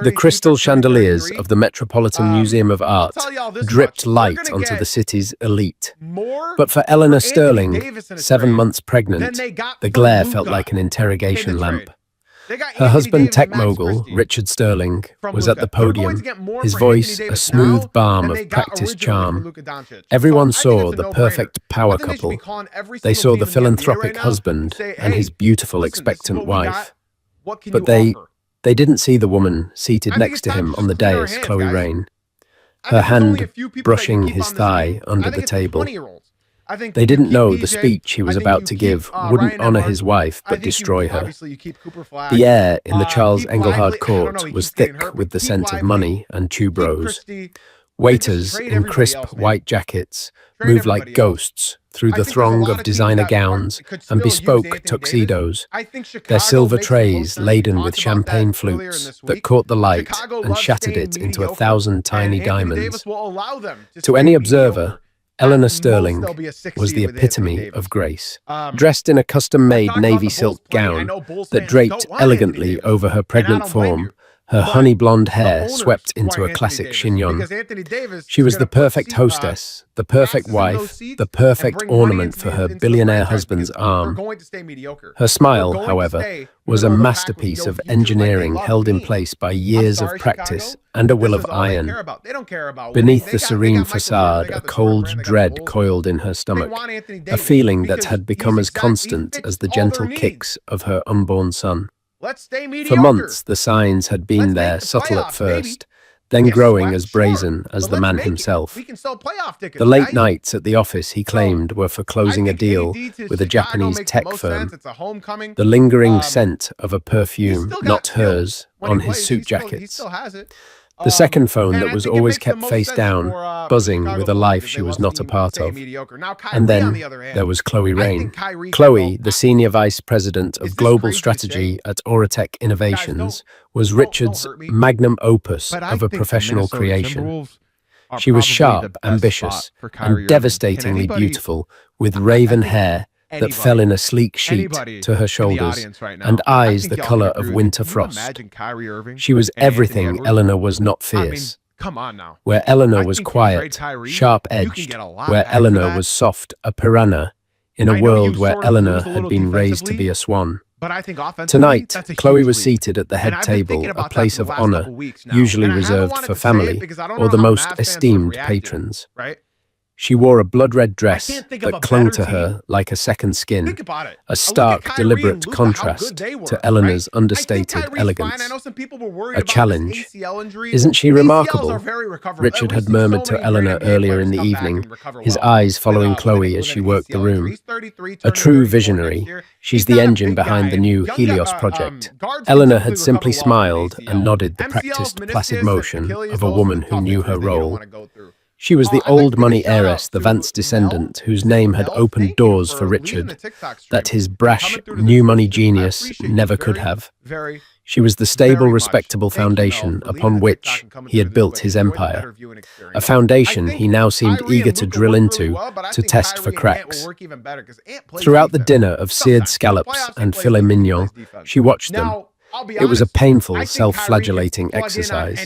The crystal chandeliers of the Metropolitan Museum of Art dripped light onto the city's elite. But for Eleanor Sterling, 7 months pregnant, the glare felt like an interrogation lamp. Her husband, tech mogul Richard Sterling, was at the podium, his voice a smooth balm of practiced charm. Everyone saw the perfect power couple. They saw the philanthropic husband and his beautiful expectant wife. But they didn't see the woman seated next to him on the dais, Chloe Raine, her hand brushing his thigh under the table. They didn't know the speech he was about to give wouldn't honor his wife but destroy her. The air in the Charles Engelhard court was thick with the scent of money and tuberose. Waiters in crisp white jackets moved like ghosts through the throng of designer gowns and bespoke tuxedos, their silver trays laden with champagne flutes that caught the light and shattered it into 1,000 tiny diamonds. To any observer, Eleanor Sterling was the epitome of grace. Dressed in a custom-made navy silk gown that draped elegantly over her pregnant form, her honey blonde hair swept into a classic chignon. She was the perfect hostess, the perfect wife, the perfect ornament for her billionaire husband's arm. Her smile, however, was a masterpiece of engineering held in place by years of practice and a will of iron. Beneath the serene facade, a cold dread coiled in her stomach, a feeling that had become as constant as the gentle kicks of her unborn son. For months, the signs had been there, subtle at first, then growing as brazen as the man himself. The late nights at the office, he claimed, were for closing a deal with a Japanese tech firm. The lingering scent of a perfume, not hers, on his suit jackets. The second phone that was always kept face down, buzzing with a life she was not a part of. And then there was Chloe Raine. Chloe, the senior vice president of global strategy at Auratech Innovations, was Richard's magnum opus of a professional creation. She was sharp, ambitious, and devastatingly beautiful, with raven hair that fell in a sleek sheet to her shoulders, and eyes the color of winter frost. She was everything Eleanor was not fierce. Where Eleanor was quiet, sharp-edged, where Eleanor was soft, a piranha, in a world where Eleanor had been raised to be a swan. Tonight, Chloe was seated at the head table, a place of honor, usually reserved for family or the most esteemed patrons. She wore a blood-red dress that clung to her like a second skin, a stark, deliberate contrast to Eleanor's understated elegance. A challenge. Isn't she remarkable? Richard had murmured to Eleanor earlier in the evening, his eyes following Chloe as she worked the room. A true visionary, she's the engine behind the new Helios project. Eleanor had simply smiled and nodded the practiced, placid motion of a woman who knew her role. She was the old money heiress, the Vance descendant, whose name had opened doors for Richard that his brash, new money genius never could have. She was the stable, respectable foundation upon which he had built his empire, a foundation he now seemed eager to drill into to test for cracks. Throughout the dinner of seared scallops and filet mignon, she watched them. It was a painful, self-flagellating exercise.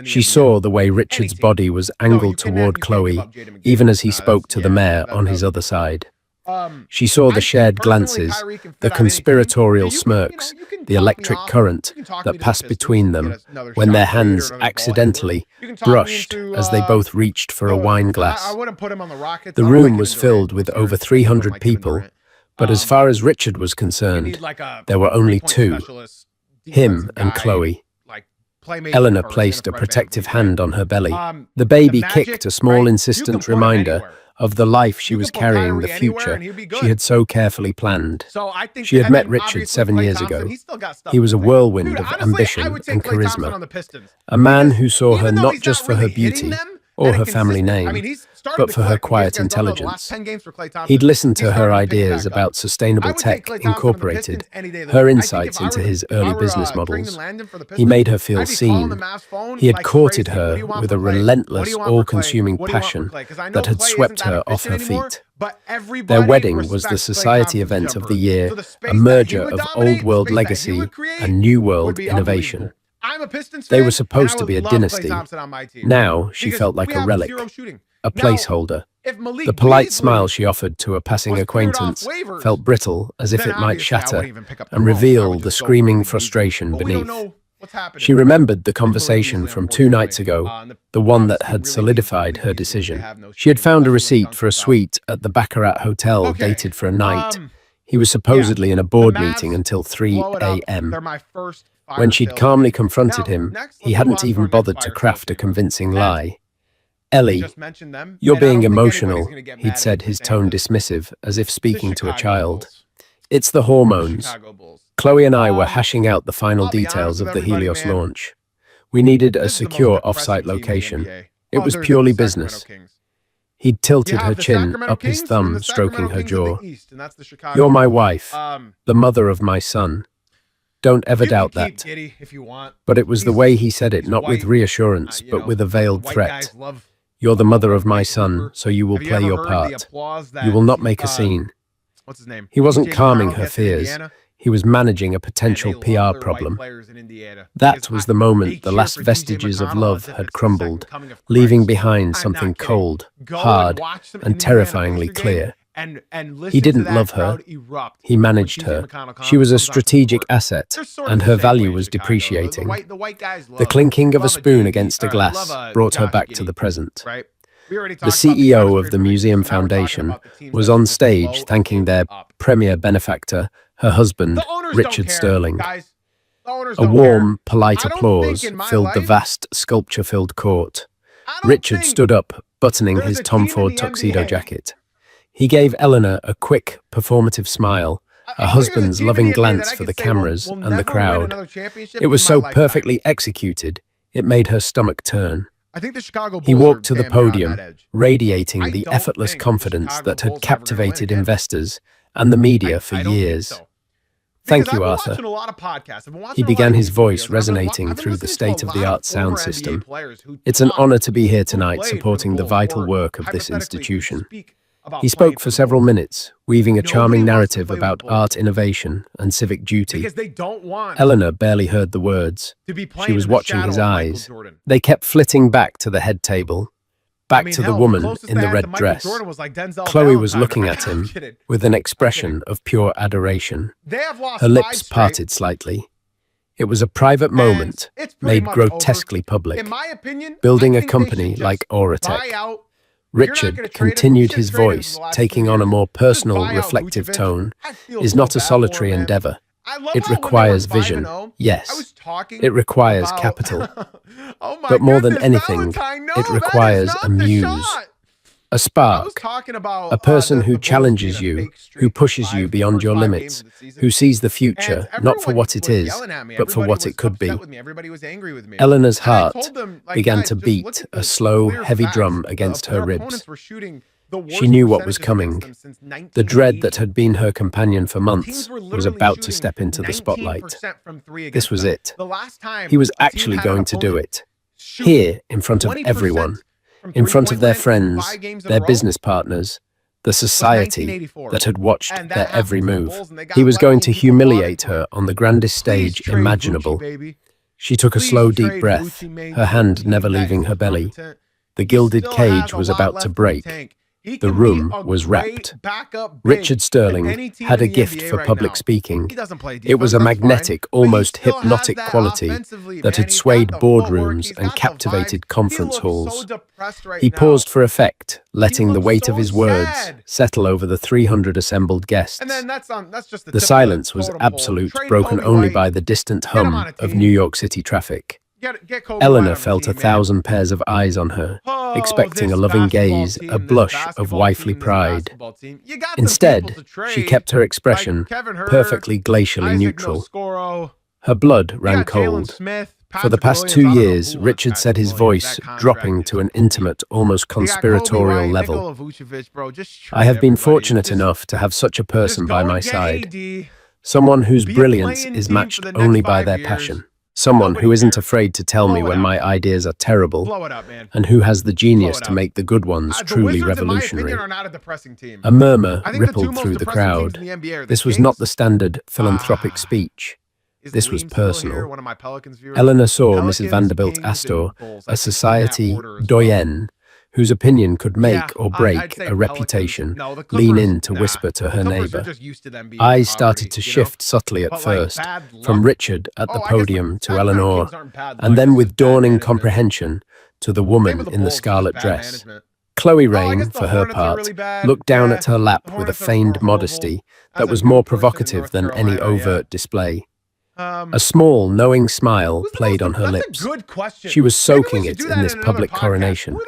She saw the way Richard's body was angled toward Chloe, even as he spoke to the mayor on his other side. She saw the shared glances, the conspiratorial smirks, the electric current that passed between them when their hands accidentally brushed as they both reached for a wine glass. The room was filled with over 300 people, but as far as Richard was concerned, there were only two. Him and Chloe. Eleanor placed a protective hand on her belly. The baby kicked a small, insistent reminder of the life she was carrying, the future she had so carefully planned. She had met Richard 7 years ago. He was a whirlwind of ambition and charisma, a man who saw her not just for her beauty or her family name, but for her quiet intelligence. He'd listened to her ideas about sustainable tech incorporated, her insights into his early business models. He made her feel seen. He had courted her with a relentless, all-consuming passion that had swept her off her feet. Their wedding was the society event of the year, a merger of old-world legacy and new-world innovation. They were supposed to be a dynasty. Now she felt like a relic, a placeholder. The polite smile she offered to a passing acquaintance felt brittle, as if it might shatter and reveal the screaming frustration beneath. She remembered the conversation from 2 nights ago, the one that had solidified her decision. She had found a receipt for a suite at the Baccarat Hotel dated for a night. He was supposedly in a board meeting until 3 a.m. When she'd calmly confronted him, he hadn't even bothered to craft a convincing lie. "Ellie, you're being emotional," he'd said, his tone dismissive, as if speaking to a child. "It's the hormones. Chloe and I were hashing out the final details of the Helios launch. We needed a secure off-site location. It was purely business." He'd tilted her chin, up his thumb, stroking her jaw. "You're my wife, the mother of my son. Don't ever doubt that." But it was the way he said it, not with reassurance, but with a veiled threat. "You're the mother of my son, so you will play your part. You will not make a scene." He wasn't calming her fears. He was managing a potential PR problem. That was the moment the last vestiges of love had crumbled, leaving behind something cold, hard, and terrifyingly clear. He didn't love her. He managed her. She was a strategic asset, and her value was depreciating. The clinking of a spoon against a glass brought her back to the present. The CEO of the Museum Foundation was on stage thanking their premier benefactor, her husband, Richard Sterling. A warm, polite applause filled the vast, sculpture-filled court. Richard stood up, buttoning his Tom Ford tuxedo jacket. He gave Eleanor a quick, performative smile, a husband's loving glance for the cameras and the crowd. It was so perfectly executed, it made her stomach turn. He walked to the podium, radiating the effortless confidence that had captivated investors and the media for years. "Thank you, Arthur." He began, his voice resonating through the state-of-the-art sound system. "It's an honor to be here tonight supporting the vital work of this institution." He spoke for several minutes, weaving a charming narrative about art innovation and civic duty. Eleanor barely heard the words. She was watching his eyes. They kept flitting back to the head table, back to the woman in the red dress. Chloe was looking at him with an expression of pure adoration. Her lips parted slightly. It was a private moment, made grotesquely public. Building a company like Auratech. Richard continued, his voice, taking on a more personal, reflective tone, "is not a solitary endeavor. It requires vision, yes. It requires capital. But more than anything, it requires a muse. A spark, a person who challenges you, who pushes you beyond your limits, who sees the future, not for what it is, but for what it could be." Eleanor's heart began to beat, a slow, heavy drum against her ribs. She knew what was coming. The dread that had been her companion for months was about to step into the spotlight. This was it. He was actually going to do it. Here, in front of everyone. In front of their friends, their business partners, the society that had watched their every move. He was going to humiliate her on the grandest stage imaginable. She took a slow, deep breath, her hand never leaving her belly. The gilded cage was about to break. The room was wrapped. Richard Sterling had a gift for public speaking. It was a magnetic, almost hypnotic quality that had swayed boardrooms and captivated conference halls. He paused for effect, letting the weight of his words settle over the 300 assembled guests. The silence was absolute, broken only by the distant hum of New York City traffic. Eleanor felt 1,000 pairs of eyes on her, expecting a loving gaze, a blush of wifely pride. Instead, she kept her expression perfectly glacially neutral. Her blood ran cold. For the past 2 years, Richard said, his voice dropping to an intimate, almost conspiratorial level. "I have been fortunate enough to have such a person by my side. Someone whose brilliance is matched only by their passion. Someone who isn't afraid to tell me when my ideas are terrible, and who has the genius to make the good ones truly revolutionary." A murmur rippled through the crowd. This was not the standard philanthropic speech. This was personal. Eleanor saw Mrs. Vanderbilt Astor, a society doyenne, whose opinion could make or break a reputation, lean in to whisper to her neighbor. Eyes started to shift subtly at first, from Richard at the podium to Eleanor, and then with dawning comprehension to the woman in the scarlet dress. Chloe Raine, for her part, looked down at her lap with a feigned modesty that was more provocative than any overt display. A small, knowing smile played on her lips. She was soaking it in this public coronation.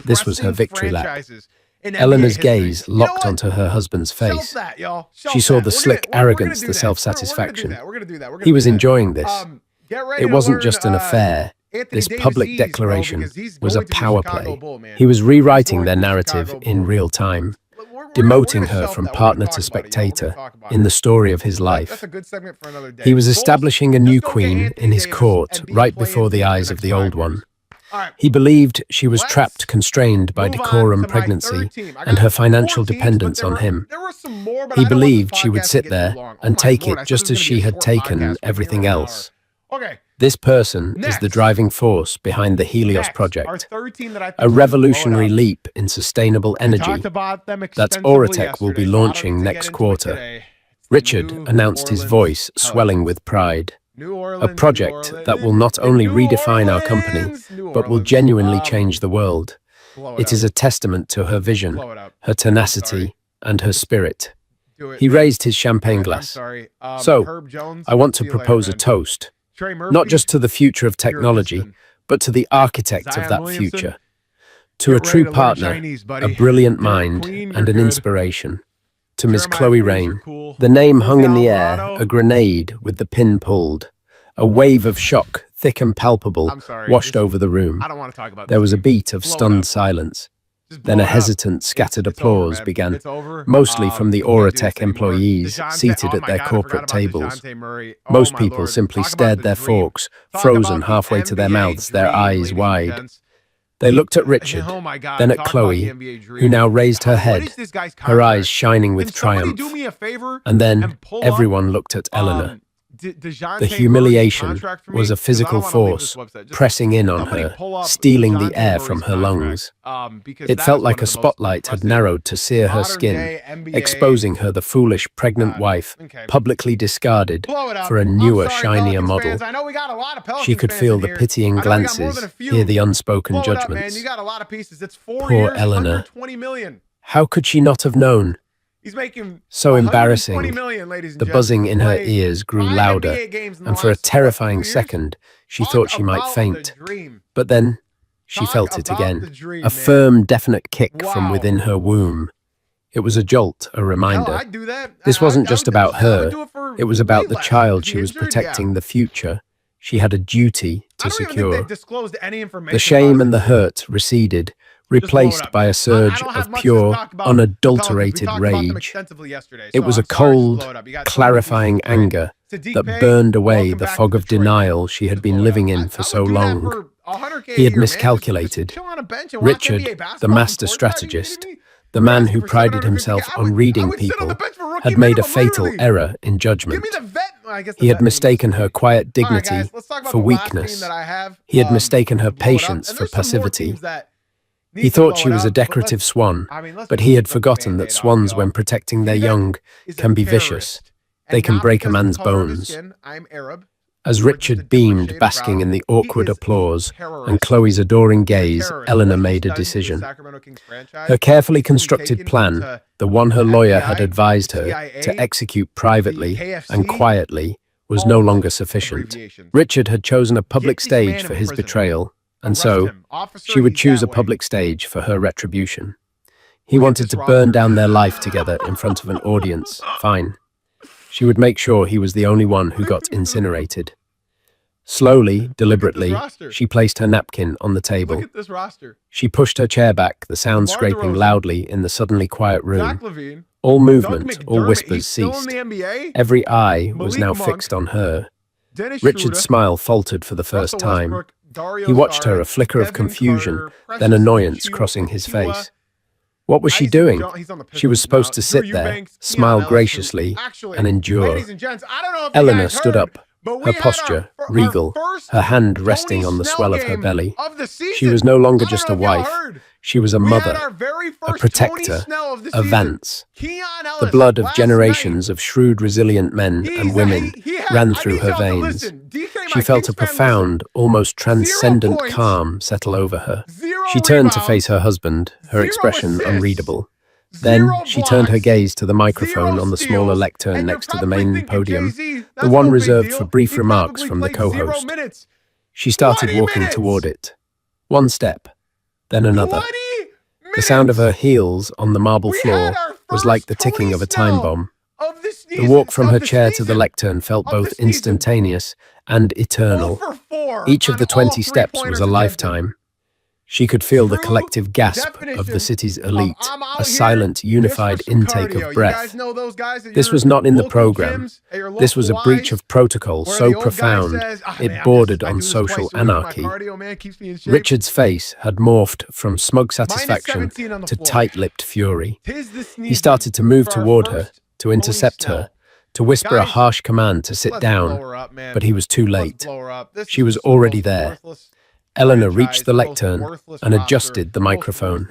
This was her victory lap. Eleanor's gaze locked onto her husband's face. She saw the slick arrogance, the self-satisfaction. He was enjoying this. It wasn't just an affair. This public declaration was a power play. He was rewriting their narrative in real time, demoting her from partner to spectator in the story of his life. He was establishing a new queen in his court right before the eyes of the old one. He believed she was trapped, constrained by decorum, pregnancy, and her financial dependence on him. He believed she would sit there and take it just as she had taken everything else. This person is the driving force behind the Helios project, a revolutionary leap in sustainable energy that Oratech will be launching next quarter. Richard announced, his voice swelling with pride. A project that will not only redefine our company, but will genuinely change the world. It is a testament to her vision, her tenacity, and her spirit. He raised his champagne glass. So, I want to propose a toast. Not just to the future of technology, but to the architect of that future. To a true partner, a brilliant mind, and an inspiration. To Miss Chloe Raine. The name hung in the air, a grenade with the pin pulled. A wave of shock, thick and palpable, washed over the room. There was a beat of stunned silence. Then a hesitant, scattered applause began, mostly from the Oratech employees seated at their corporate tables. Most people simply stared their forks, frozen halfway to their mouths, their eyes wide. They looked at Richard, then at Chloe, who now raised her head, her eyes shining with triumph. And then everyone looked at Eleanor. The humiliation was a physical force, pressing in on her, stealing the air from her lungs. It felt like a spotlight had narrowed to sear her skin, exposing her the foolish pregnant wife, publicly discarded for a newer, shinier model. She could feel the pitying glances, hear the unspoken judgments. Poor Eleanor. How could she not have known? So embarrassing. The buzzing in her ears grew louder, and for a terrifying second, she thought she might faint. But then, she felt it again. A firm, definite kick from within her womb. It was a jolt, a reminder. This wasn't just about her. It was about the child she was protecting, the future she had a duty to secure. The shame and the hurt receded, replaced by a surge of pure, unadulterated rage. It was a cold, clarifying anger that burned away the fog of denial she had been living in for so long. He had miscalculated. Richard, the master strategist, the man who prided himself on reading people, had made a fatal error in judgment. He had mistaken her quiet dignity for weakness. He had mistaken her patience for passivity. He thought she was a decorative swan, but he had forgotten that swans, when protecting their young, can be vicious. They can break a man's bones. As Richard beamed, basking in the awkward applause, and Chloe's adoring gaze, Eleanor made a decision. Her carefully constructed plan, the one her lawyer had advised her to execute privately and quietly, was no longer sufficient. Richard had chosen a public stage for his betrayal, and so, she would choose a public stage for her retribution. He wanted to burn down their life together in front of an audience. Fine. She would make sure he was the only one who got incinerated. Slowly, deliberately, she placed her napkin on the table. She pushed her chair back, the sound scraping loudly in the suddenly quiet room. All movement, all whispers ceased. Every eye was now fixed on her. Richard's smile faltered for the first time. He watched her, a flicker of confusion, then annoyance crossing his face. What was she doing? She was supposed to sit there, smile graciously, and endure. Eleanor stood up, her posture regal, her hand resting on the swell of her belly. She was no longer just a wife. She was a mother, a protector, a Vance. The blood of generations of shrewd, resilient men and women ran through her veins. She felt a profound, almost transcendent calm settle over her. She turned to face her husband, her expression unreadable. Then she turned her gaze to the microphone on the smaller lectern next to the main podium, the one reserved for brief remarks from the co-host. She started walking toward it. One step, then another. The sound of her heels on the marble floor was like the ticking of a time bomb. The walk from her chair to the lectern felt both instantaneous and eternal. Each of the 20 steps was a lifetime. She could feel the collective gasp of the city's elite, a silent, unified intake of breath. This was not in the program. This was a breach of protocol so profound it bordered on social anarchy. Richard's face had morphed from smug satisfaction to tight-lipped fury. He started to move toward her, to intercept her, to whisper a harsh command to sit down, but he was too late. She was already there. Eleanor reached the lectern and adjusted the microphone.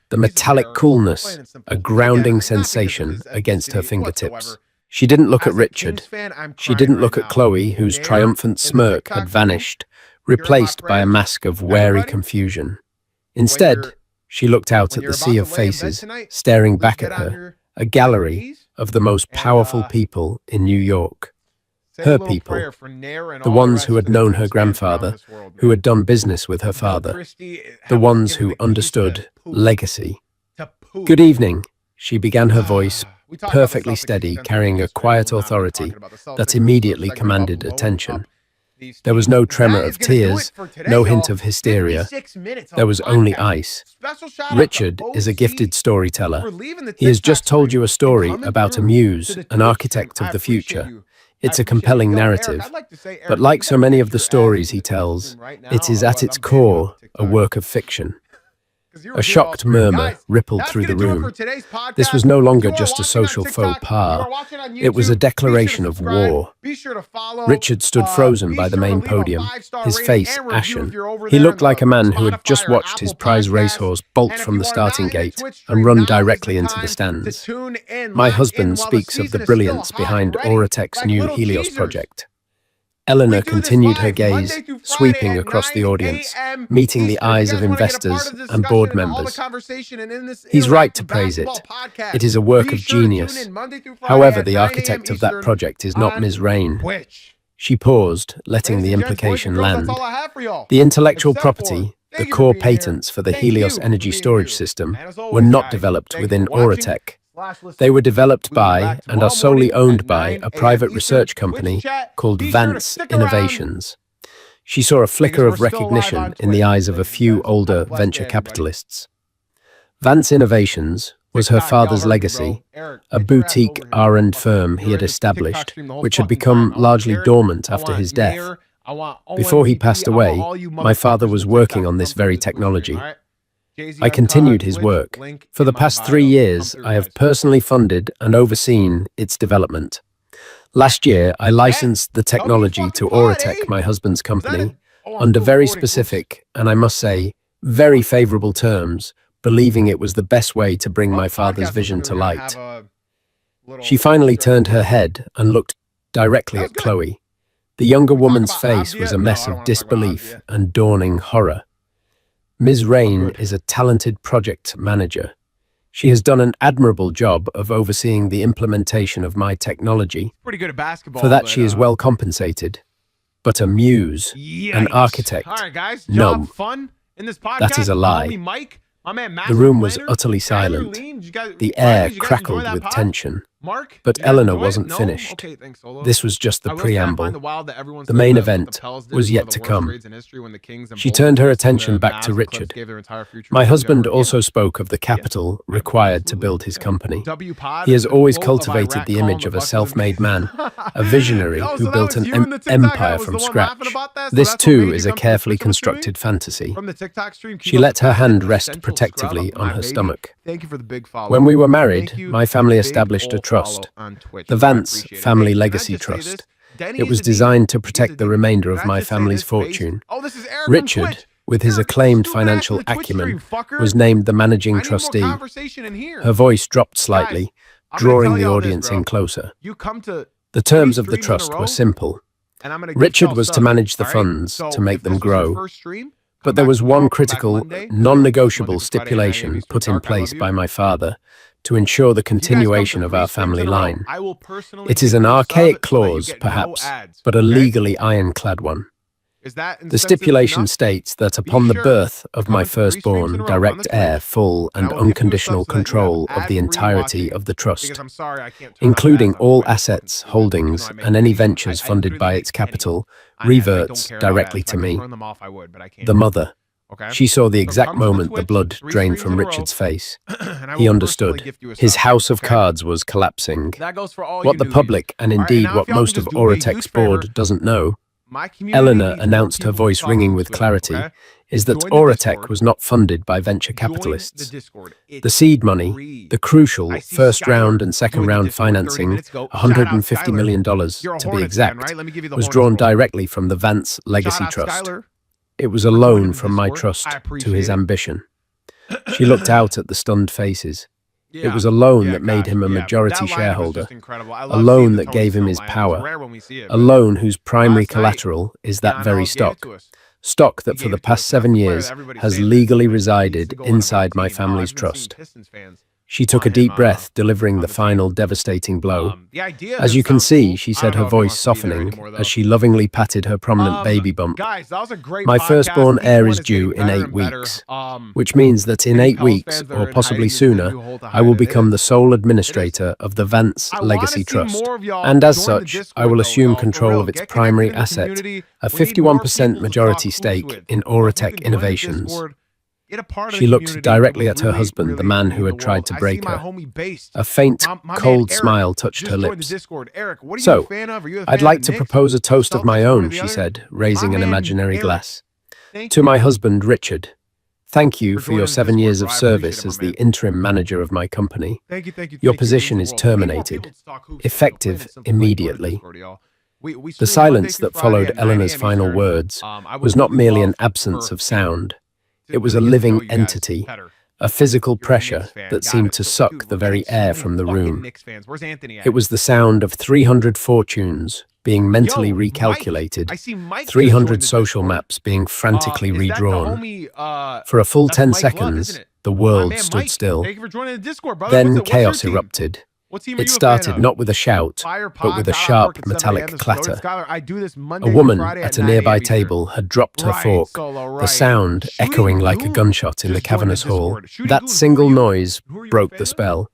The metallic coolness, a grounding sensation against her fingertips. She didn't look at Richard. She didn't look at Chloe, whose triumphant smirk had vanished, replaced by a mask of wary confusion. Instead, she looked out at the sea of faces, staring back at her, a gallery of the most powerful people in New York. Her people, the ones who had known her grandfather, who had done business with her father, the ones who understood legacy. Good evening, she began, her voice perfectly steady, carrying a quiet authority that immediately commanded attention. There was no tremor of tears, no hint of hysteria. There was only ice. Richard is a gifted storyteller. He has just told you a story about a muse, an architect of the future. It's a compelling narrative, but like so many of the stories he tells, it is at its core a work of fiction. A shocked murmur rippled through the room. This was no longer just a social faux pas. It was a declaration of war. Richard stood frozen by the main podium, his face ashen. He looked like a man who had just watched his prize racehorse bolt from the starting gate and run directly into the stands. My husband speaks of the brilliance behind Auratech's new Helios project. Eleanor continued her gaze, sweeping across the audience, meeting the eyes of investors and board members. He's right to praise it. It is a work of genius. However, the architect of that project is not Ms. Rain. She paused, letting the implication land. The intellectual property, the core patents for the Helios energy storage system, were not developed within Auratech. They were developed by and are solely owned by a private research company called Vance Innovations. She saw a flicker of recognition in the eyes of a few older venture capitalists. Vance Innovations was her father's legacy, a boutique R&D firm he had established, which had become largely dormant after his death. Before he passed away, my father was working on this very technology. I continued his work. For the past 3 years, I have personally funded and overseen its development. Last year, I licensed the technology to Auratech, my husband's company, under very specific, and I must say, very favorable terms, believing it was the best way to bring my father's vision to light. She finally turned her head and looked directly at Chloe. The younger woman's face was a mess of disbelief and dawning horror. Ms. Rain is a talented project manager. She has done an admirable job of overseeing the implementation of my technology. Pretty good at basketball. For that, she is well compensated. But a muse, an architect, All right, guys, no, job fun in this podcast. that is a lie. Homie Mike, my man Matt The room was Leonard, utterly Tyler silent. Lean, The air crackled with tension. Mark, But you guys Eleanor enjoy it? wasn't No? finished. Okay, thanks, Solo. This was just the I will say I find preamble. it wild that everyone The says main that what event the Pels did was one yet of the to worst come. trades in history when the Kings and She Bulls turned her and the attention back to Mavs and Clips Richard. gave their entire future My to husband Denver. also spoke of the capital required to build his company. W Pod, He has the always quote of cultivated Iraq the calling image the of a Bucks self-made man, a Oh, visionary so who that built was an you in the TikTok. I empire was from the one scratch. laughing about that, so This that's what too made is you a come to the carefully Twitch with me? constructed fantasy. From the TikTok stream, She keep up let the her good hand shit. rest Central protectively scrub, on my her baby. stomach. Thank you for the big follow. When we were Thank married, you my for family the big established a ol' trust, follow on Twitch. the I Vance appreciate it. Family Hey, can I Legacy just say Trust. this? It was designed to protect the remainder of my family's fortune. Richard, with his acclaimed financial acumen, was named the managing trustee. Her voice dropped slightly, drawing the audience in closer. The terms of the trust were simple. Richard was to manage the funds, to make them grow. But there was one critical, non-negotiable stipulation put in place by my father to ensure the continuation of our family line. It is an archaic clause, perhaps, but a legally ironclad one. The stipulation states that upon the birth of my firstborn, direct heir, full and unconditional control of the entirety of the trust, including all assets, holdings, and any ventures funded by its capital, reverts directly to me, the mother. She saw the exact moment the blood drained from Richard's face. He understood. His house of cards was collapsing. What the public, and indeed what most of Oratech's board doesn't know, Eleanor announced, her voice ringing with clarity, is that Oratech was not funded by venture capitalists. The seed money, the crucial first round and second round financing, $150 million to be exact, was drawn directly from the Vance Legacy Trust. It was a loan from my trust to his ambition. She looked out at the stunned faces. It was a loan that made him a majority shareholder, a loan that gave him his power, a loan whose primary collateral is that very stock that for the past 7 years has legally resided inside my family's trust. She took a deep breath, delivering the final devastating blow. As you can see, she said, her voice softening as she lovingly patted her prominent baby bump. My firstborn heir is due in 8 weeks, which means that in 8 weeks, or possibly sooner, I will become the sole administrator of the Vance Legacy Trust. And as such, I will assume control of its primary asset, a 51% majority stake in Oratech Innovations. She looked directly at her husband, the man who had tried to break her. A faint, cold smile touched her lips. So, I'd like to propose a toast of my own, she said, raising an imaginary glass. To my husband, Richard. Thank you for your 7 years of service as the interim manager of my company. Your position is terminated, effective immediately. The silence that followed Eleanor's final words was not merely an absence of sound. It was a living entity, a physical pressure that seemed to suck the very air from the room. It was the sound of 300 fortunes being mentally recalculated, 300 social maps being frantically redrawn. For a full 10 seconds, the world stood still. Then chaos erupted. It started not with a shout, but with a sharp metallic clatter. A woman at a nearby table had dropped her fork, the sound echoing like a gunshot in the cavernous hall. That single noise broke the spell.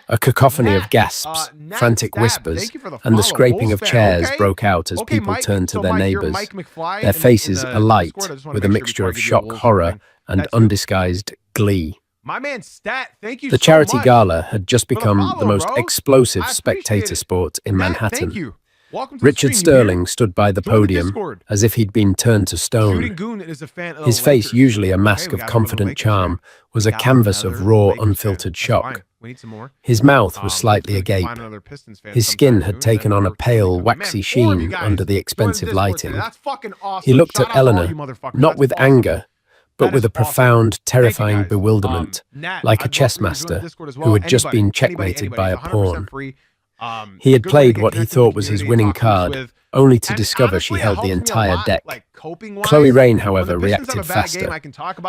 A cacophony of gasps, frantic whispers, and the scraping of chairs broke out as people turned to their neighbors, their faces alight with a mixture of shock, horror, and undisguised glee. The charity gala had just become the most explosive spectator sport in Manhattan. Richard Sterling stood by the podium as if he'd been turned to stone. His face, usually a mask of confident charm, was a canvas of raw, unfiltered shock. His mouth was slightly agape. His skin had taken on a pale, waxy sheen under the expensive lighting. He looked at Eleanor, not with anger, but with a profound, terrifying bewilderment, like a chess master who had just been checkmated by a pawn. He had played what he thought was his winning card, only to discover she held the entire deck. Chloe Rain, however, reacted faster.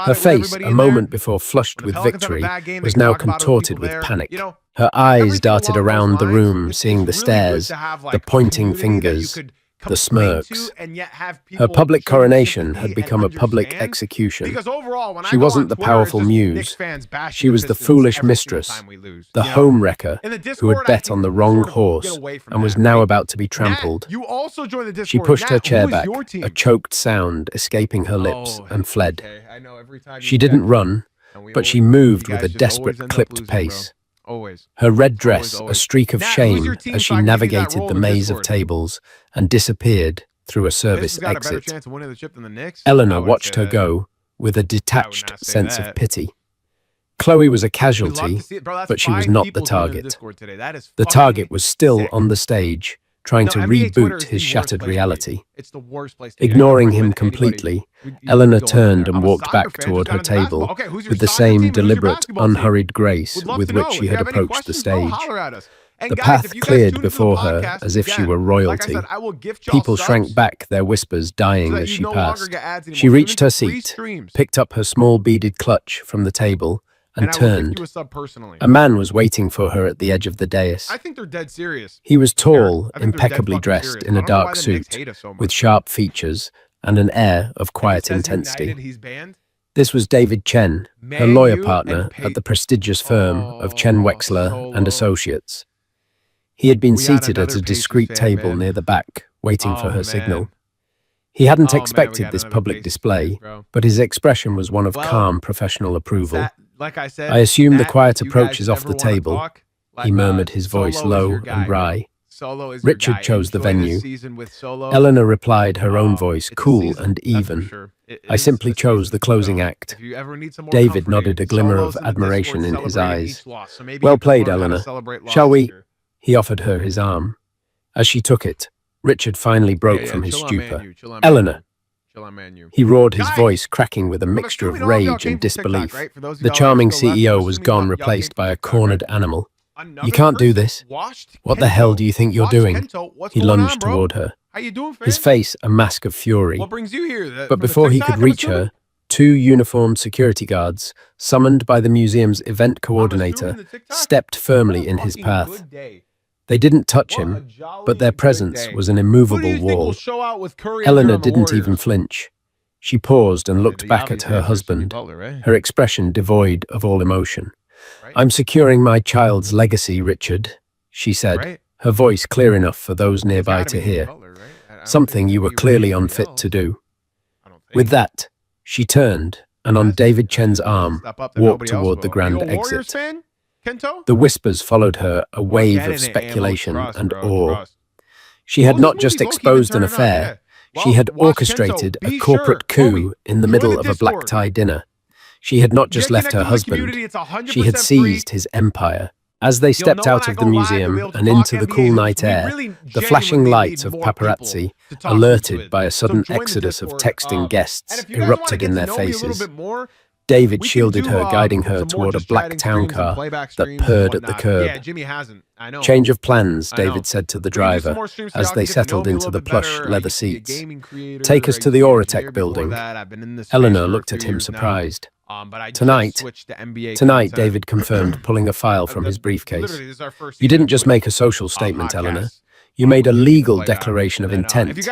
Her face, a moment before flushed with victory, was now contorted with panic. Her eyes darted around the room, seeing the stares, the pointing fingers, the smirks. Her public coronation had become a public execution. She wasn't the powerful muse. She was the foolish mistress, the home wrecker who had bet on the wrong horse and was now about to be trampled. She pushed her chair back, a choked sound escaping her lips, and fled. She didn't run, but she moved with a desperate, clipped pace. Her red dress a streak of shame as she navigated the maze of tables and disappeared through a service exit. Eleanor watched her go with a detached sense of pity. Chloe was a casualty, but she was not the target. The target was still on the stage, trying to reboot his shattered reality. Ignoring him completely, Eleanor turned and walked back toward her table with the same deliberate, unhurried grace with which she had approached the stage. The path cleared before her as if she were royalty. People shrank back, their whispers dying as she passed. She reached her seat, picked up her small beaded clutch from the table, and turned. A man was waiting for her at the edge of the dais. I think they're dead serious. He was tall, impeccably dressed in a dark suit, with sharp features and an air of quiet intensity. This was David Chen, her lawyer partner at the prestigious firm of Chen Wexler and Associates. He had been seated at a discreet table near the back, waiting for her signal. He hadn't expected this public display, but his expression was one of calm professional approval. I assume the quiet approach is off the table, he murmured, his voice low and wry. Richard chose the venue. Eleanor replied, her own voice cool and even. I simply chose the closing act. David nodded, a glimmer of admiration in his eyes. Well played, Eleanor. Shall we? He offered her his arm. As she took it, Richard finally broke from his stupor. Eleanor! He roared, his voice cracking with a mixture of rage and disbelief. The charming CEO was gone, replaced by a cornered animal. You can't do this. What the hell do you think you're doing? He lunged toward her, his face a mask of fury. But before he could reach her, two uniformed security guards, summoned by the museum's event coordinator, stepped firmly in his path. They didn't touch him, but their presence was an immovable wall. Eleanor didn't even flinch. She paused and looked back at her husband, her expression devoid of all emotion. I'm securing my child's legacy, Richard, she said, her voice clear enough for those nearby to hear. Something you were clearly unfit to do. With that, she turned and on David Chen's arm, walked toward the grand exit. The whispers followed her, a wave of speculation and awe. She had not just exposed an affair, she had orchestrated a corporate coup in the middle of a black-tie dinner. She had not just left her husband, she had seized his empire. As they stepped out of the museum and into the cool night air, the flashing lights of paparazzi, alerted by a sudden exodus of texting guests, erupted in their faces. David shielded her, guiding her toward a black town car that purred at the curb. Change of plans, David said to the driver as they settled into the plush leather seats. Take us to the Oratech building. Eleanor looked at him surprised. Tonight, David confirmed, pulling a file from his briefcase. You didn't just make a social statement, Eleanor. You made a legal declaration of intent.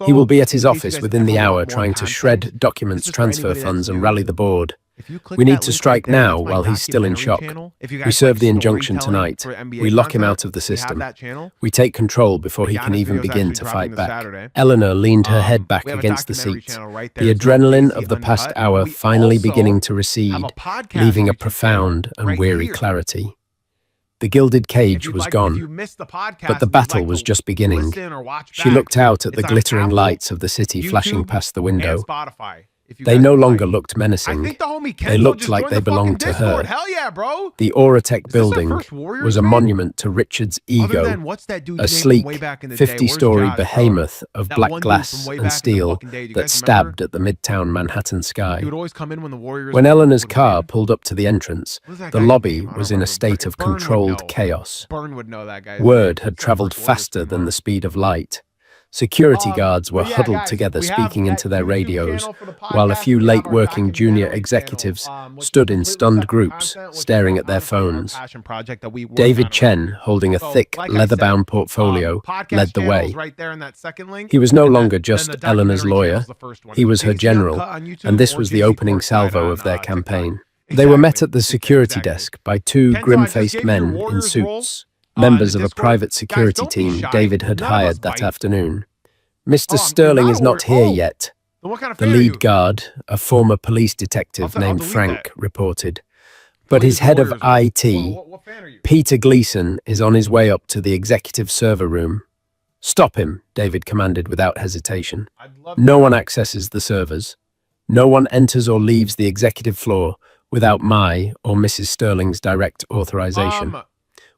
He will be at his office within the hour trying to shred documents, transfer funds, and rally the board. We need to strike now while he's still in shock. We serve the injunction tonight. We lock him out of the system. We take control before he can even begin to fight back. Eleanor leaned her head back against the seat, the adrenaline of the past hour finally beginning to recede, leaving a profound and weary clarity. The gilded cage was gone, but the battle was just beginning. She looked out at the glittering lights of the city flashing past the window. They no longer looked menacing. They looked like they belonged to her. The Oratech building was a monument to Richard's ego, a sleek, 50-story behemoth of black glass and steel that stabbed at the midtown Manhattan sky. When Eleanor's car pulled up to the entrance, the lobby was in a state of controlled chaos. Word had traveled faster than the speed of light. Security guards were huddled together speaking into their radios, while a few late-working junior executives stood in stunned groups, staring at their phones. David Chen, holding a thick, leather-bound portfolio, led the way. He was no longer just Eleanor's lawyer, he was her general, and this was the opening salvo of their campaign. They were met at the security desk by two grim-faced men in suits, members of a private security team David had hired that afternoon. Mr. Sterling is not here yet, the lead guard, a former police detective named Frank, reported. But his head of IT, Peter Gleason, is on his way up to the executive server room. Stop him, David commanded without hesitation. No one accesses the servers. No one enters or leaves the executive floor without my or Mrs. Sterling's direct authorization.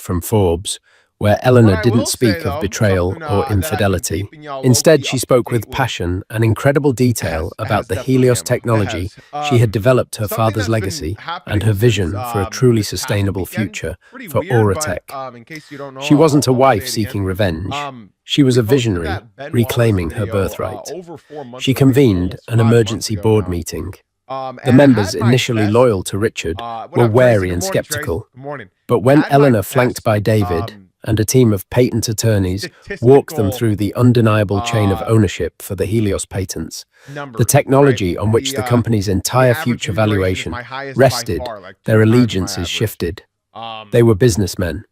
from Forbes, where Eleanor didn't speak of betrayal or infidelity. Instead, she spoke with passion and incredible detail about the Helios technology she had developed, her father's legacy, and her vision for a truly sustainable future for Oratech. She wasn't a wife seeking revenge. She was a visionary, reclaiming her birthright. She convened an emergency board meeting. The members, initially loyal to Richard, were wary and skeptical. But when Eleanor, flanked by David and a team of patent attorneys, walked them through the undeniable chain of ownership for the Helios patents, the technology on which the company's entire future valuation rested, their allegiances shifted. They were businessmen.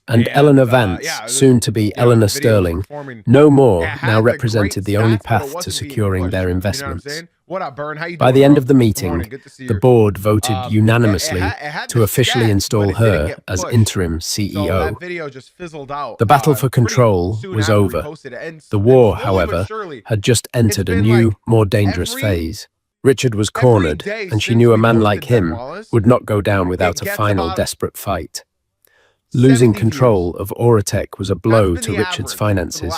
And Eleanor Vance, soon to be Eleanor Sterling, no more now represented the only path to securing their investments. By the end of the meeting, the board voted unanimously to officially install her as interim CEO. The battle for control was over. The war, however, had just entered a new, more dangerous phase. Richard was cornered, and she knew a man like him would not go down without a final desperate fight. Losing control of Oratech was a blow to Richard's finances.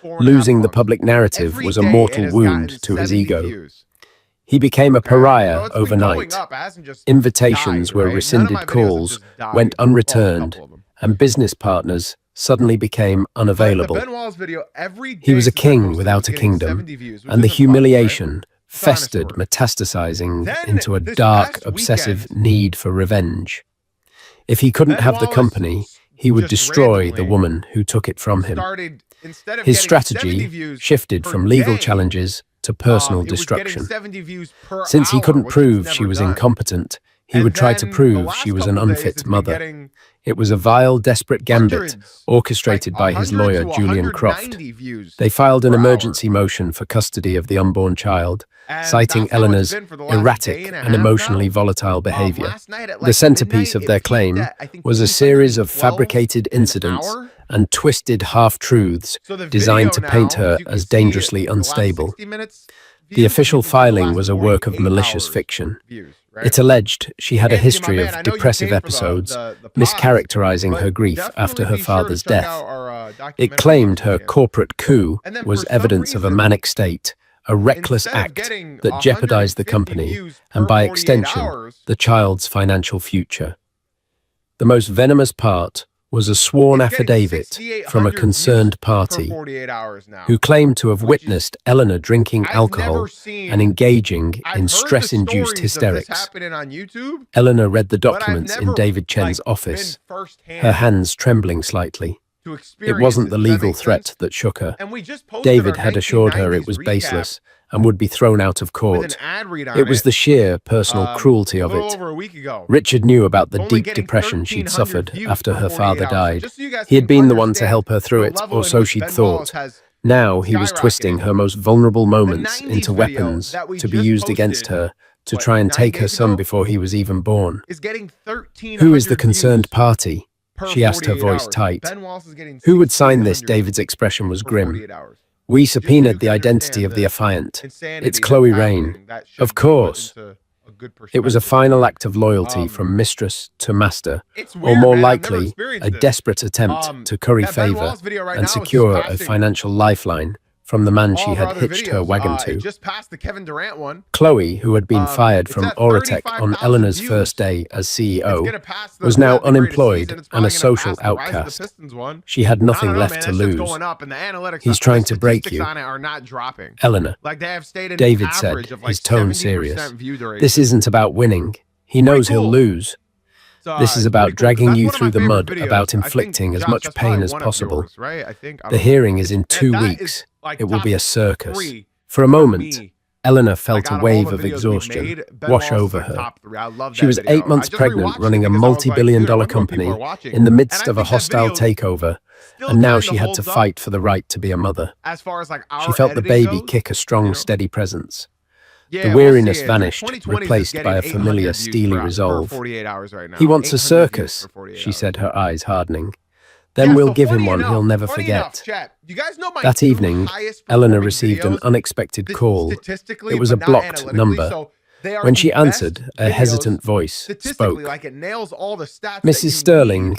Losing the public narrative was a mortal wound to his ego. He became a pariah overnight. Invitations were rescinded, calls went unreturned, and business partners suddenly became unavailable. He was a king without a kingdom, and the humiliation festered, metastasizing into a dark, obsessive need for revenge. If he couldn't have the company, he would destroy the woman who took it from him. His strategy shifted from legal challenges to personal destruction. Since he couldn't prove she was incompetent, he would try to prove she was an unfit mother. It was a vile, desperate gambit orchestrated by his lawyer, Julian Croft. They filed an emergency motion for custody of the unborn child, citing Eleanor's erratic and emotionally volatile behavior. The centerpiece of their claim was a series of fabricated incidents and twisted half-truths designed to paint her as dangerously unstable. The official filing was a work of malicious fiction. It alleged she had a history of depressive episodes, mischaracterizing her grief after her father's death. It claimed her corporate coup was evidence of a manic state, a reckless act that jeopardized the company and, by extension, the child's financial future. The most venomous part was a sworn affidavit from a concerned party who claimed to have witnessed Eleanor drinking alcohol and engaging in stress-induced hysterics. Eleanor read the documents in David Chen's office, her hands trembling slightly. It wasn't the legal threat that shook her. David had assured her it was baseless and would be thrown out of court. It was the sheer personal cruelty of it. Richard knew about the deep depression she'd suffered after her father died. He had been the one to help her through it, or so she'd thought. Now he was twisting her most vulnerable moments into weapons to be used against her to try and take her son before he was even born. Who is the concerned party? She asked, her voice tight. Who would sign this? David's expression was grim. We subpoenaed the identity of the affiant. It's Chloe Rain. Of course. It was a final act of loyalty from mistress to master, or more likely, a desperate attempt to curry favor and secure a financial lifeline from the man she had hitched her wagon to. Chloe, who had been fired from Oratech on Eleanor's first day as CEO, was now unemployed and a social outcast. She had nothing left to lose. He's trying to break you, Eleanor. David said, his tone serious. This isn't about winning. He knows he'll lose. This is about dragging you through the mud, about inflicting as much pain as possible. The hearing is in 2 weeks. It will be a circus. For a moment, Eleanor felt a wave of exhaustion wash over her. She was 8 months pregnant, running a multi-billion-dollar company in the midst of a hostile takeover, and now she had to fight for the right to be a mother. She felt the baby kick a strong, steady presence. The weariness vanished, replaced by a familiar, steely resolve. He wants a circus, she said, her eyes hardening. Then we'll give him one he'll never forget. That evening, Eleanor received an unexpected call. It was a blocked number. When she answered, a hesitant voice spoke. Mrs. Sterling,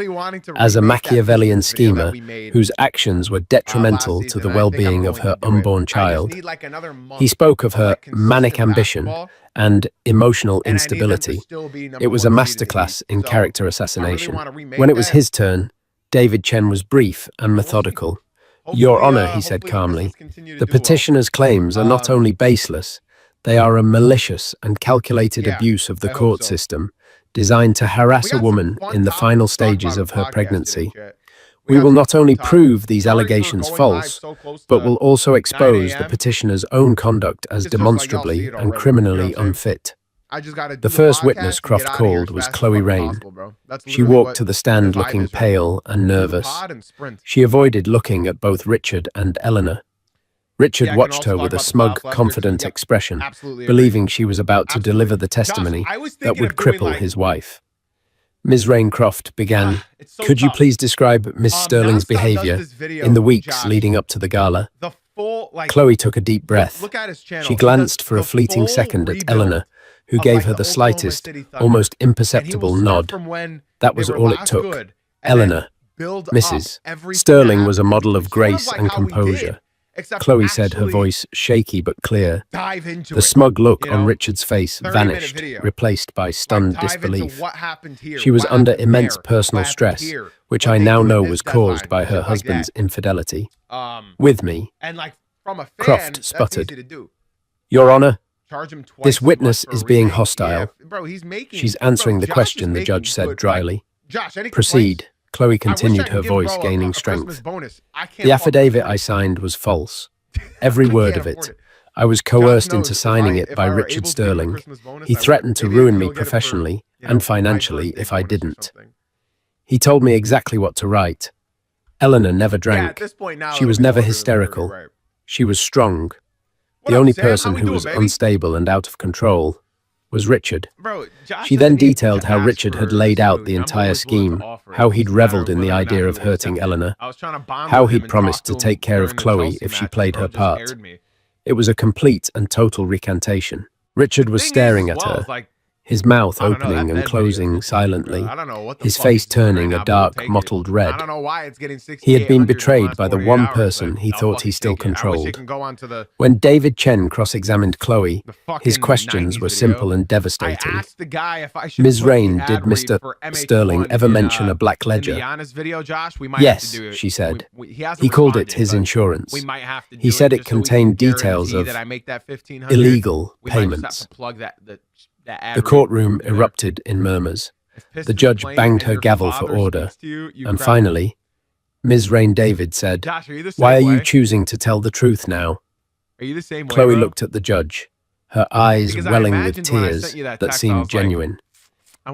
really wanting to as a remake that Machiavellian Mistress video that schemer we made, whose actions were detrimental last to the season. I think I'm well-being of going her to do it. unborn I just child. need like another month He spoke of of her like manic consistent ambition basketball, and emotional and I need them to instability. still be It number was a one seed in the masterclass East. in So character I really assassination. want to remake When it was that. his turn, David Chen was brief and We'll see. methodical. Your Honor, he said Hopefully the calmly, Pistons continue to the do well. petitioner's claims are not only baseless, they are a malicious and calculated Yeah, abuse of the I hope court so. system designed to harass We a got some woman fun in the topics final to talk stages about of in the her podcast pregnancy. today, Chet. We will not only prove these allegations false, but will also expose the petitioner's own conduct as demonstrably and criminally unfit. The first witness Croft called was Chloe Rain. She walked to the stand looking pale and nervous. She avoided looking at both Richard and Eleanor. Richard watched her with a smug, confident expression, believing she was about to deliver the testimony that would cripple his wife. Ms. Raincroft began, "Could you please describe Miss Sterling's behavior in the weeks leading up to the gala?" Chloe took a deep breath. She glanced for a fleeting second at Eleanor, who gave her the slightest, almost imperceptible nod. That was all it took. Eleanor, Mrs. Sterling was a model of grace and composure. Chloe said, her voice shaky but clear. The smug look on Richard's face vanished, replaced by stunned disbelief. She was under immense personal stress, which I now know was caused by her husband's infidelity. With me, Croft sputtered. "Your Honor, this witness is being hostile." "She's answering the question," the judge said dryly. "Proceed." Chloe continued, her voice gaining strength. "The affidavit I signed was false. Every word of it. I was coerced into signing it by Richard Sterling. He threatened to ruin me professionally and financially if I didn't. He told me exactly what to write. Eleanor never drank. She was never hysterical. She was strong. The only person who was unstable and out of control was Richard." She then detailed how Richard had laid out the entire scheme, how he'd reveled in the idea of hurting Eleanor, how he'd promised to take care of Chloe if she played her part. It was a complete and total recantation. Richard was staring at her, his mouth opening and closing silently, his face turning a dark, mottled red. He had been betrayed by the one person he thought he still controlled. When David Chen cross-examined Chloe, his questions were simple and devastating. "Ms. Rain, did Mr. Sterling ever mention a black ledger?" "Yes," she said. "He called it his insurance. He said it contained details of illegal payments." The courtroom erupted in murmurs. The judge banged her gavel for order. And finally, Ms. Rain David said, "Why are you choosing to tell the truth now?" Chloe looked at the judge, her eyes welling with tears that seemed genuine.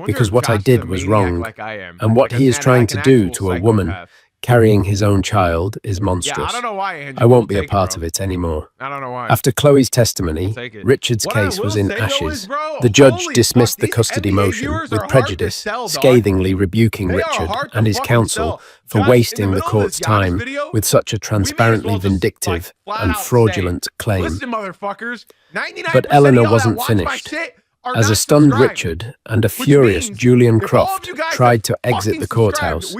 "Because what I did was wrong, and what he is trying to do to a woman carrying his own child is monstrous. I won't be a part of it anymore." After Chloe's testimony, Richard's case was in ashes. The judge dismissed the custody motion with prejudice, scathingly rebuking Richard and his counsel for wasting the court's time with such a transparently vindictive and fraudulent claim. But Eleanor wasn't finished. As a stunned Richard and a furious Julian Croft tried to exit the courthouse,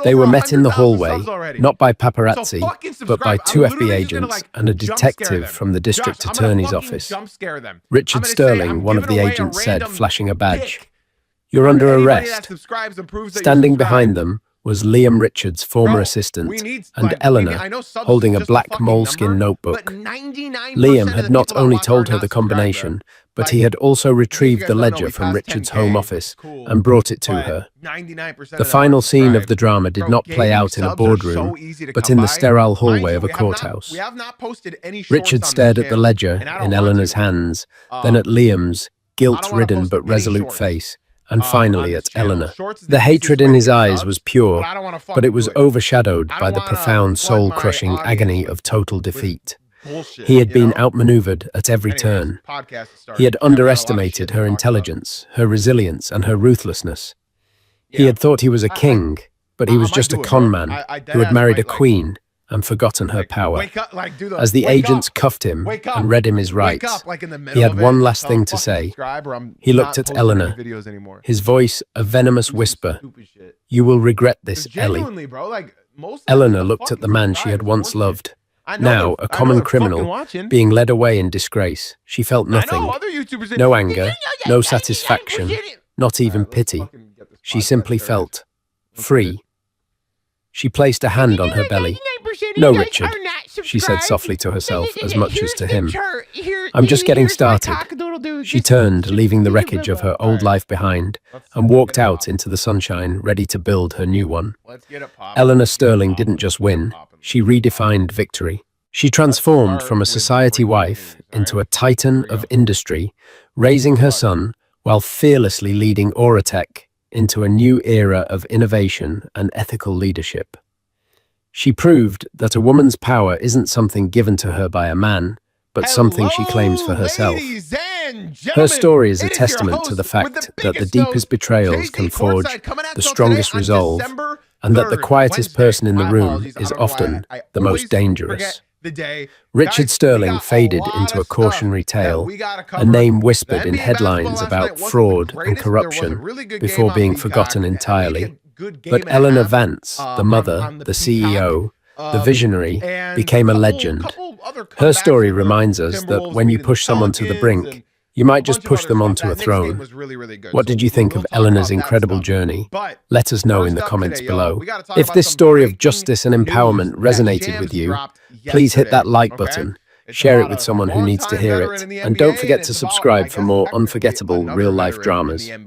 they were met in the hallway, not by paparazzi, but by two FBI agents and a detective from the district attorney's office. Richard Sterling, one of the agents, said, flashing a badge, "You're under arrest." Standing behind them was Liam Richards' former assistant, and Eleanor, holding a black moleskin notebook. Liam had not only told her the combination, but he had also retrieved the ledger from Richard's home office and brought it to her. The final scene of the drama did not play out in a boardroom, but in the sterile hallway of a courthouse. Richard stared at the ledger in Eleanor's hands, then at Liam's guilt-ridden but resolute face, and finally at Eleanor. The hatred in his eyes was pure, but it was overshadowed by the profound soul-crushing agony of total defeat. He had been outmaneuvered at every turn. He had underestimated her intelligence, her resilience, and her ruthlessness. He had thought he was a king, but he was just a con man who had married a queen and forgotten her power. As the agents cuffed him and read him his rights, he had one last thing to say. He looked at Eleanor, his voice a venomous whisper. "You will regret this, Ellie." Eleanor looked at the man she had once loved. Now, a common criminal, being led away in disgrace. She felt nothing. No anger, no satisfaction, not even pity. She simply felt free. She placed a hand on her belly. "No, Richard," she said softly to herself as much as to him. "I'm just getting started. She turned, leaving the wreckage of her old life behind, and walked out into the sunshine, ready to build her new one. Let's get it poppin'. Eleanor Sterling didn't just win, she redefined victory. She transformed from a society wife into a titan of industry, raising her son while fearlessly leading Auratech into a new era of innovation and ethical leadership. She proved that a woman's power isn't something given to her by a man, but something she claims for herself. Ladies and Her gentlemen, story is a it your testament to host the with fact that the biggest deepest nose, betrayals can JC forge Courtside, coming at the y'all strongest today on resolve, December and that the 3rd, quietest Wednesday. person in the My room apologies, I is don't know why often I the always most dangerous. forget the day. Richard Guys, we Sterling got a faded lot into a of cautionary stuff that tale, we gotta a cover. name The whispered in NBA basketball headlines last about night wasn't the fraud and greatest, but there was a corruption really good before game on being Peacock, forgotten and entirely. maybe a good game But and a Eleanor half, Vance, the on mother, the the Peacock. CEO, the visionary, And became a couple legend. other Her comebacks story with the reminds us that Timberwolves when you beating the push someone to the Pelicans brink, and you might a just bunch of push other them stuff. onto That a Knicks game throne. was really, really good. What So did you think we'll of talk Eleanor's about that incredible stuff. journey? But Let us know in first the up comments today, y'all, below. we gotta talk If about this some story of breaking justice and news empowerment that resonated Shams with you, dropped please hit that yesterday, like okay? button, It's share it about with a someone who needs to longtime hear veteran it, in the and don't NBA, forget and to it's about, I subscribe for guess, more technically unforgettable another real-life veteran in dramas. the NBA.